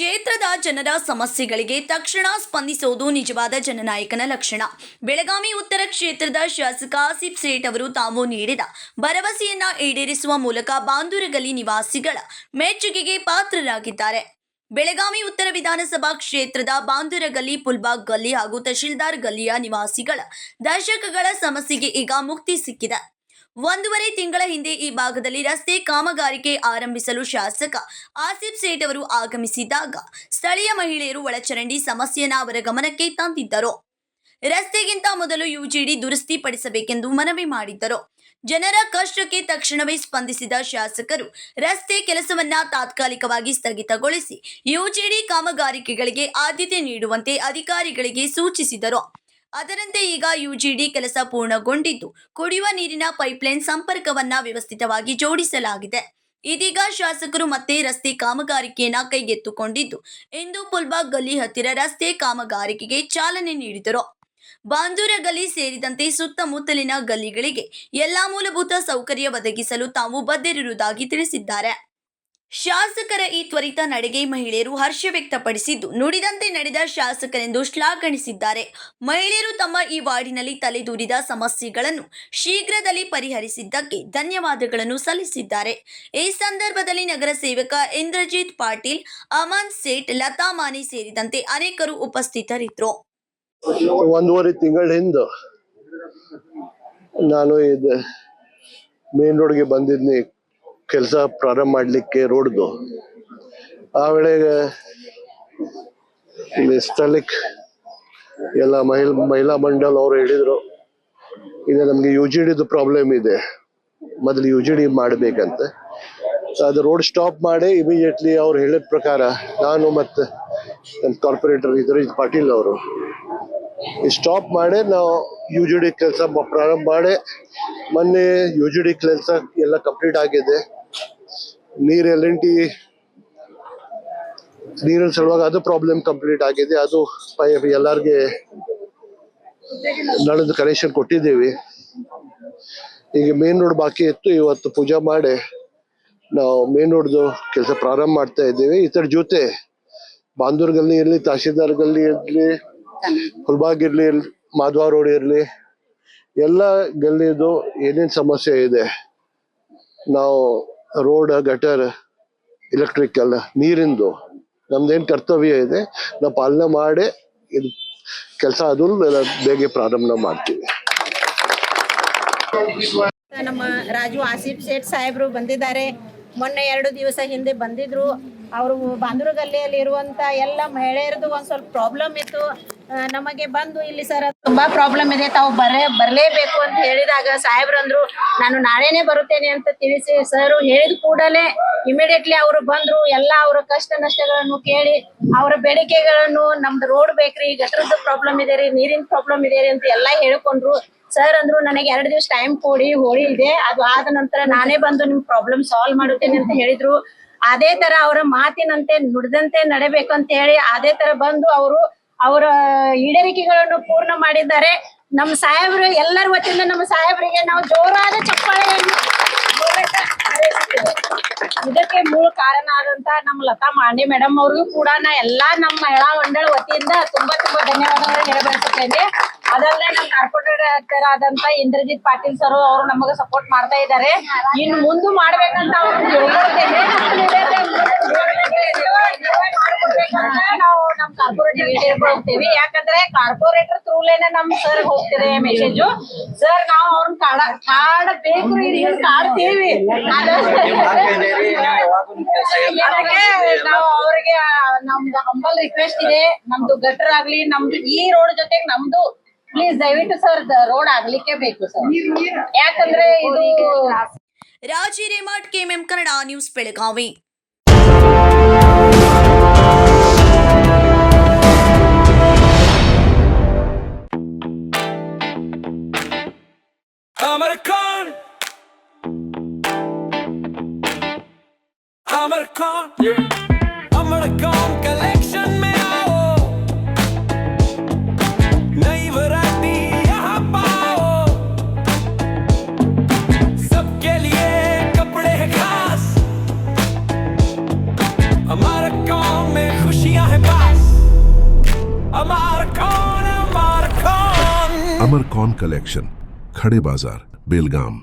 ಕ್ಷೇತ್ರದ ಜನರ ಸಮಸ್ಯೆಗಳಿಗೆ ತಕ್ಷಣ ಸ್ಪಂದಿಸುವುದು ನಿಜವಾದ ಜನನಾಯಕನ ಲಕ್ಷಣ. ಬೆಳಗಾವಿ ಉತ್ತರ ಕ್ಷೇತ್ರದ ಶಾಸಕ ಆಸಿಫ್ ಸೇಠ್ ಅವರು ತಾವು ನೀಡಿದ ಭರವಸೆಯನ್ನ ಈಡೇರಿಸುವ ಮೂಲಕ ಬಾಂದೂರಗಲ್ಲಿ ನಿವಾಸಿಗಳ ಮೆಚ್ಚುಗೆಗೆ ಪಾತ್ರರಾಗಿದ್ದಾರೆ. ಬೆಳಗಾವಿ ಉತ್ತರ ವಿಧಾನಸಭಾ ಕ್ಷೇತ್ರದ ಬಾಂದೂರಗಲ್ಲಿ, ಪುಲ್ಬಾಗ್ ಗಲ್ಲಿ ಹಾಗೂ ತಹಶೀಲ್ದಾರ್ ಗಲ್ಲಿಯ ನಿವಾಸಿಗಳ ದಶಕಗಳ ಸಮಸ್ಯೆಗೆ ಈಗ ಮುಕ್ತಿ ಸಿಕ್ಕಿದೆ. 1.5 ತಿಂಗಳ ಹಿಂದೆ ಈ ಭಾಗದಲ್ಲಿ ರಸ್ತೆ ಕಾಮಗಾರಿಕೆ ಆರಂಭಿಸಲು ಶಾಸಕ ಆಸಿಫ್ ಸೇಠ್ ಅವರು ಆಗಮಿಸಿದಾಗ ಸ್ಥಳೀಯ ಮಹಿಳೆಯರು ಒಳಚರಂಡಿ ಸಮಸ್ಯೆಯನ್ನು ಅವರ ಗಮನಕ್ಕೆ ತಂದಿದ್ದರು. ರಸ್ತೆಗಿಂತ ಮೊದಲು ಯುಜಿಡಿ ದುರಸ್ತಿ ಪಡಿಸಬೇಕೆಂದು ಮನವಿ ಮಾಡಿದ್ದರು. ಜನರ ಕಷ್ಟಕ್ಕೆ ತಕ್ಷಣವೇ ಸ್ಪಂದಿಸಿದ ಶಾಸಕರು ರಸ್ತೆ ಕೆಲಸವನ್ನ ತಾತ್ಕಾಲಿಕವಾಗಿ ಸ್ಥಗಿತಗೊಳಿಸಿ ಯುಜಿಡಿ ಕಾಮಗಾರಿಕೆಗಳಿಗೆ ಆದ್ಯತೆ ನೀಡುವಂತೆ ಅಧಿಕಾರಿಗಳಿಗೆ ಸೂಚಿಸಿದರು. ಅದರಂತೆ ಈಗ ಯುಜಿಡಿ ಕೆಲಸ ಪೂರ್ಣಗೊಂಡಿದ್ದು ಕುಡಿಯುವ ನೀರಿನ ಪೈಪ್ಲೈನ್ ಸಂಪರ್ಕವನ್ನ ವ್ಯವಸ್ಥಿತವಾಗಿ ಜೋಡಿಸಲಾಗಿದೆ. ಇದೀಗ ಶಾಸಕರು ಮತ್ತೆ ರಸ್ತೆ ಕಾಮಗಾರಿಕೆಯನ್ನ ಕೈಗೆತ್ತಿಕೊಂಡಿದ್ದು ಇಂದು ಪುಲ್ಬಾಗ್ ಗಲ್ಲಿ ಹತ್ತಿರ ರಸ್ತೆ ಕಾಮಗಾರಿಕೆಗೆ ಚಾಲನೆ ನೀಡಿದರು. ಬಾಂದೂರ ಗಲ್ಲಿ ಸೇರಿದಂತೆ ಸುತ್ತಮುತ್ತಲಿನ ಗಲ್ಲಿಗಳಿಗೆ ಎಲ್ಲಾ ಮೂಲಭೂತ ಸೌಕರ್ಯ ಒದಗಿಸಲು ತಾವು ಬದ್ಧರಿರುವುದಾಗಿ ತಿಳಿಸಿದ್ದಾರೆ. ಶಾಸಕರ ಈ ತ್ವರಿತ ನಡೆಗೆ ಮಹಿಳೆಯರು ಹರ್ಷ ವ್ಯಕ್ತಪಡಿಸಿದ್ದು ನುಡಿದಂತೆ ನಡೆದ ಶಾಸಕರೆಂದು ಶ್ಲಾಘಿಸಿದ್ದಾರೆ. ಮಹಿಳೆಯರು ತಮ್ಮ ಈ ವಾರ್ಡಿನಲ್ಲಿ ತಲೆದೂರಿದ ಸಮಸ್ಯೆಗಳನ್ನು ಶೀಘ್ರದಲ್ಲಿ ಪರಿಹರಿಸಿದ್ದಕ್ಕೆ ಧನ್ಯವಾದಗಳನ್ನು ಸಲ್ಲಿಸಿದ್ದಾರೆ. ಈ ಸಂದರ್ಭದಲ್ಲಿ ನಗರ ಸೇವಕ ಇಂದ್ರಜಿತ್ ಪಾಟೀಲ್, ಅಮನ್ ಸೇಠ್, ಲತಾ ಮಾನೆ ಸೇರಿದಂತೆ ಅನೇಕರು ಉಪಸ್ಥಿತರಿದ್ದರು. 1.5 ತಿಂಗಳ ಹಿಂದೆ ನಾನು ಇದು ಮೇನ್ ರೋಡ್ಗೆ ಬಂದಿದ್ನಿ ಕೆಲಸ ಪ್ರಾರಂಭ ಮಾಡಲಿಕ್ಕೆ ರೋಡ್ದು. ಆ ವೇಳೆಗೆ ಇಲ್ಲಿ ಸ್ಥಳಕ್ಕೆ ಎಲ್ಲ ಮಹಿಳಾ ಮಂಡಲ್ ಅವರು ಹೇಳಿದ್ರು, ಇದು ನಮಗೆ ಯುಜಿಡಿದು ಪ್ರಾಬ್ಲಮ್ ಇದೆ, ಮೊದಲು ಯುಜಿಡಿ ಮಾಡಬೇಕಂತ. ಅದು ರೋಡ್ ಸ್ಟಾಪ್ ಮಾಡಿ ಇಮಿಡಿಯೇಟ್ಲಿ ಅವ್ರು ಹೇಳಿದ ಪ್ರಕಾರ ನಾನು ಮತ್ತು ನನ್ನ ಕಾರ್ಪೊರೇಟರ್ ಇಂದ್ರಜಿತ್ ಪಾಟೀಲ್ ಅವರು ಸ್ಟಾಪ್ ಮಾಡಿ ನಾವು ಯುಜಿಡಿ ಕೆಲಸ ಪ್ರಾರಂಭ ಮಾಡಿ ಮೊನ್ನೆ ಯುಜಿಡಿ ಕೆಲಸ ಎಲ್ಲ ಕಂಪ್ಲೀಟ್ ಆಗಿದೆ. ನೀರಿನ ಸಲುವಾಗಿ ಅದು ಪ್ರಾಬ್ಲಮ್ ಕಂಪ್ಲೀಟ್ ಆಗಿದೆ. ಅದು ಪೈಪ್ ಎಲ್ಲರಿಗೆ ನಳದ ಕನೆಕ್ಷನ್ ಕೊಟ್ಟಿದ್ದೀವಿ. ಈಗ ಮೇನ್ ರೋಡ್ ಬಾಕಿ ಇತ್ತು, ಇವತ್ತು ಪೂಜೆ ಮಾಡಿ ನಾವು ಮೇನ್ ರೋಡ್ದು ಕೆಲಸ ಪ್ರಾರಂಭ ಮಾಡ್ತಾ ಇದ್ದೀವಿ. ಇದರ ಜೊತೆ ಬಾಂದೂರ್ ಗಲ್ಲಿ ಇರಲಿ, ತಹಶೀಲ್ದಾರ್ ಗಲ್ಲಿ ಇರಲಿ, ಹುಲ್ಬಾಗ್ ಇರಲಿ, ಮಾಧವ ರೋಡ್ ಇರಲಿ, ಎಲ್ಲ ಗಲ್ಲಿದು ಏನೇನು ಸಮಸ್ಯೆ ಇದೆ ನಾವು ರೋಡ್, ಗಟರ್, ಎಲೆಕ್ಟ್ರಿಕಲ್, ನೀರಿಂದು ನಮ್ದೇನು ಕರ್ತವ್ಯ ಇದೆ ನಾವು ಪಾಲನೆ ಮಾಡಿ ಇದು ಕೆಲಸ ಅದು ಬೇಗ ಪ್ರಾರಂಭ ಮಾಡ್ತೀವಿ. ನಮ್ಮ ರಾಜು ಆಸಿಫ್ ಸೇಠ್ ಸಾಹೇಬರು ಬಂದಿದ್ದಾರೆ. ಮೊನ್ನೆ 2 ದಿವಸ ಹಿಂದೆ ಬಂದಿದ್ರು. ಅವರು ಬಾಂದೂರ ಗಲ್ಲಿಯಲ್ಲಿ ಇರುವಂತ ಎಲ್ಲ ಮಹಿಳೆಯರದು ಒಂದ್ ಸ್ವಲ್ಪ ಪ್ರಾಬ್ಲಮ್ ಇತ್ತು. ನಮಗೆ ಬಂದು ಇಲ್ಲಿ ಸರ್ ತುಂಬಾ ಪ್ರಾಬ್ಲಮ್ ಇದೆ, ತಾವು ಬರಲೇಬೇಕು ಅಂತ ಹೇಳಿದಾಗ ಸಾಹೇಬ್ರು ಅಂದ್ರು ನಾನು ನಾಳೆನೆ ಬರುತ್ತೇನೆ ಅಂತ ತಿಳಿಸಿ ಸರ್ ಹೇಳಿದ ಕೂಡಲೇ ಇಮಿಡಿಯೇಟ್ಲಿ ಅವರು ಬಂದ್ರು. ಎಲ್ಲ ಅವರ ಕಷ್ಟ ನಷ್ಟಗಳನ್ನು ಕೇಳಿ ಅವರ ಬೇಡಿಕೆಗಳನ್ನು, ನಮ್ದು ರೋಡ್ ಬೇಕ್ರಿ, ಗಟರದ ಪ್ರಾಬ್ಲಮ್ ಇದೆ ರೀ, ನೀರಿನ ಪ್ರಾಬ್ಲಮ್ ಇದೆ ರೀ ಅಂತ ಎಲ್ಲ ಹೇಳ್ಕೊಂಡ್ರು. ಸರ್ ಅಂದ್ರು ನನಗೆ 2 ದಿವಸ ಟೈಮ್ ಕೊಡಿ, ಹೋಳಿ ಇದೆ, ಅದು ಆದ ನಂತರ ನಾನೇ ಬಂದು ನಿಮ್ ಪ್ರಾಬ್ಲಮ್ ಸಾಲ್ವ್ ಮಾಡುತ್ತೇನೆ ಅಂತ ಹೇಳಿದ್ರು. ಅದೇ ತರ ಅವರ ಮಾತಿನಂತೆ ನುಡಿದಂತೆ ನಡಬೇಕಂತ ಹೇಳಿ ಅದೇ ತರ ಬಂದು ಅವರ ಈಡೇರಿಕೆಗಳನ್ನು ಪೂರ್ಣ ಮಾಡಿದ್ದಾರೆ. ನಮ್ಮ ಸಾಹೇಬರು ಎಲ್ಲರ ವತಿಯಿಂದ ನಮ್ಮ ಸಾಹೇಬರಿಗೆ ನಾವು ಜೋರಾದ ಚಪ್ಪಾಳೆಯನ್ನು ಇದಕ್ಕೆ ಮೂಲ ಕಾರಣ ಆದಂತ ನಮ್ಮ ಲತಾ ಮಾಂಡೆ ಮೇಡಮ್ ಅವ್ರಿಗೂ ಕೂಡ ನಾ ಎಲ್ಲಾ ನಮ್ಮ ಮಹಿಳಾ ಮಂಡಳ ವತಿಯಿಂದ ತುಂಬಾ ಧನ್ಯವಾದಗಳು ಹೇಳಬಯಸುತ್ತೇನೆ. ಅದಲ್ಲದೆ ನಮ್ಮ ಕಾರ್ಪೊರೇಟರ್ ಆದಂತ ಇಂದ್ರಜಿತ್ ಪಾಟೀಲ್ ಸರ್ ಅವರು ನಮಗೆ ಸಪೋರ್ಟ್ ಮಾಡ್ತಾ ಇದ್ದಾರೆ. ಇನ್ನು ಮುಂದೆ ಮಾಡ್ಬೇಕಂತ ನಾವು ನಮ್ಮ ಕಾರ್ಪೊರೇಟರ್ ಹೋಗ್ತೀವಿ. ಯಾಕಂದ್ರೆ ಕಾರ್ಪೊರೇಟರ್ ಥ್ರೂಲೇನೆ ನಮ್ ಸರ್ ಹೋಗ್ತಿದೆ ಮೆಸೇಜು. ಸರ್ ನಾವು ಅವ್ರನ್ನ ಕಾಡಬೇಕು, ಕಾಡ್ತೀವಿ. ಅದಕ್ಕೆ ನಾವು ಅವ್ರಿಗೆ ನಮ್ದು ಹಂಬಲ್ ರಿಕ್ವೆಸ್ಟ್ ಇದೆ, ನಮ್ದು ಗಟರ್ ಆಗ್ಲಿ, ನಮ್ದು ಈ ರೋಡ್ ಜೊತೆಗೆ ನಮ್ದು ಪ್ಲೀಸ್ ದಯವಿಟ್ಟು ಸರ್ ರೋಡ್ ಆಗ್ಲಿಕ್ಕೆ ಬೇಕು ಸರ್. ಯಾಕಂದ್ರೆ ಇದು Raji Remath, KMM Kannada news, Belagavi. Collection में आओ, नई वैरायटी यहाँ पाओ, सबके लिए कपड़े खास हमारे अमरकॉन कलेक्शन, खड़े बाजार, बेलगाम।